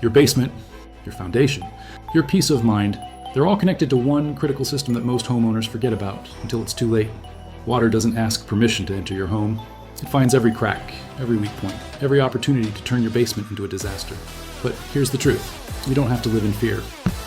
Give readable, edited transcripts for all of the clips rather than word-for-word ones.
Your basement, your foundation, your peace of mind, they're all connected to one critical system that most homeowners forget about until it's too late. Water doesn't ask permission to enter your home. It finds every crack, every weak point, every opportunity to turn your basement into a disaster. But here's the truth. You don't have to live in fear.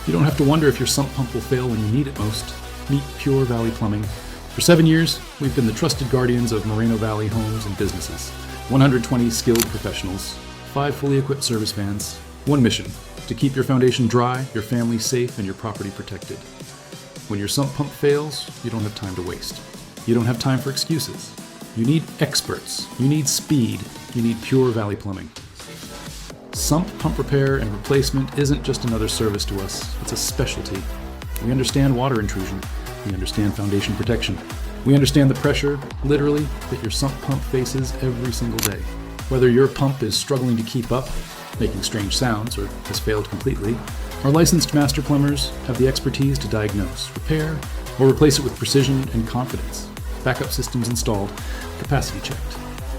You don't have to wonder if your sump pump will fail when you need it most. Meet Pure Valley Plumbing. For 7 years, we've been the trusted guardians of Moreno Valley homes and businesses. 120 skilled professionals, 5 fully equipped service vans, one mission: to keep your foundation dry, your family safe, and your property protected. When your sump pump fails, you don't have time to waste. You don't have time for excuses. You need experts. You need speed. You need Pure Valley Plumbing. Sump pump repair and replacement isn't just another service to us, it's a specialty. We understand water intrusion. We understand foundation protection. We understand the pressure, literally, that your sump pump faces every single day. Whether your pump is struggling to keep up, making strange sounds, or has failed completely, our licensed master plumbers have the expertise to diagnose, repair, or replace it with precision and confidence. Backup systems installed, capacity checked,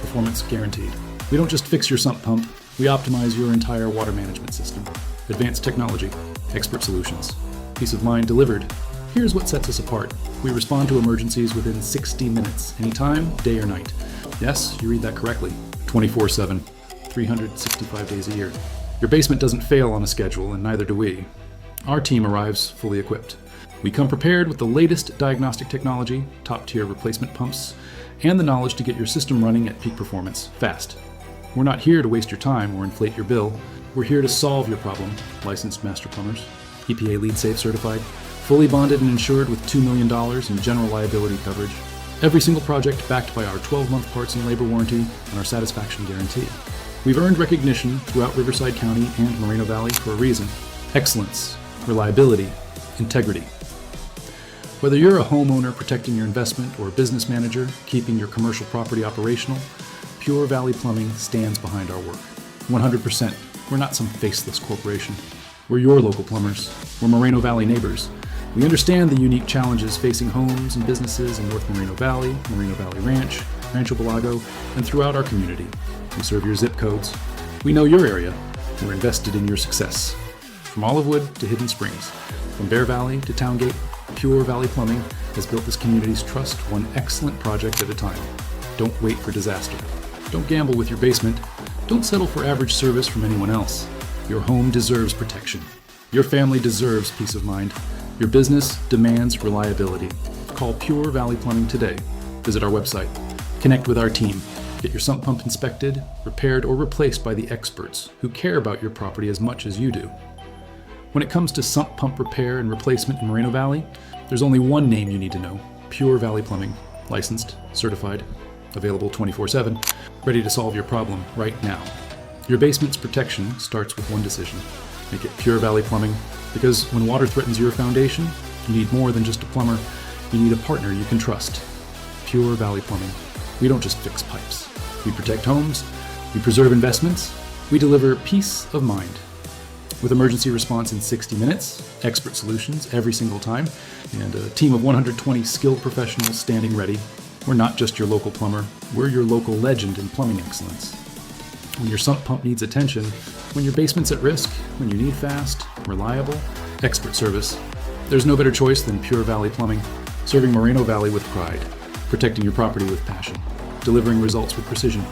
performance guaranteed. We don't just fix your sump pump, we optimize your entire water management system. Advanced technology, expert solutions, peace of mind delivered. Here's what sets us apart. We respond to emergencies within 60 minutes, anytime, day or night. Yes, you read that correctly. 24/7, 365 days a year. Your basement doesn't fail on a schedule, and neither do we. Our team arrives fully equipped. We come prepared with the latest diagnostic technology, top-tier replacement pumps, and the knowledge to get your system running at peak performance, fast. We're not here to waste your time or inflate your bill. We're here to solve your problem. Licensed master plumbers, EPA LEED Safe certified, fully bonded and insured with $2 million in general liability coverage. Every single project backed by our 12-month parts and labor warranty and our satisfaction guarantee. We've earned recognition throughout Riverside County and Moreno Valley for a reason: excellence, reliability, integrity. Whether you're a homeowner protecting your investment or a business manager keeping your commercial property operational, Pure Valley Plumbing stands behind our work. 100%. We're not some faceless corporation. We're your local plumbers. We're Moreno Valley neighbors. We understand the unique challenges facing homes and businesses in North Moreno Valley Ranch, Rancho Belago, and throughout our community. We serve your zip codes. We know your area. We're invested in your success. From Olivewood to Hidden Springs, from Bear Valley to Towngate, Pure Valley Plumbing has built this community's trust one excellent project at a time. Don't wait for disaster. Don't gamble with your basement. Don't settle for average service from anyone else. Your home deserves protection. Your family deserves peace of mind. Your business demands reliability. Call Pure Valley Plumbing today. Visit our website. Connect with our team. Get your sump pump inspected, repaired, or replaced by the experts who care about your property as much as you do. When it comes to sump pump repair and replacement in Moreno Valley, there's only one name you need to know: Pure Valley Plumbing. Licensed, certified, available 24/7, ready to solve your problem right now. Your basement's protection starts with one decision: make it Pure Valley Plumbing. Because when water threatens your foundation, you need more than just a plumber. You need a partner you can trust. Pure Valley Plumbing. We don't just fix pipes. We protect homes. We preserve investments. We deliver peace of mind. With emergency response in 60 minutes, expert solutions every single time, and a team of 120 skilled professionals standing ready, we're not just your local plumber. We're your local legend in plumbing excellence. When your sump pump needs attention, when your basement's at risk, when you need fast, reliable, expert service, there's no better choice than Pure Valley Plumbing, serving Moreno Valley with pride, protecting your property with passion, delivering results with precision.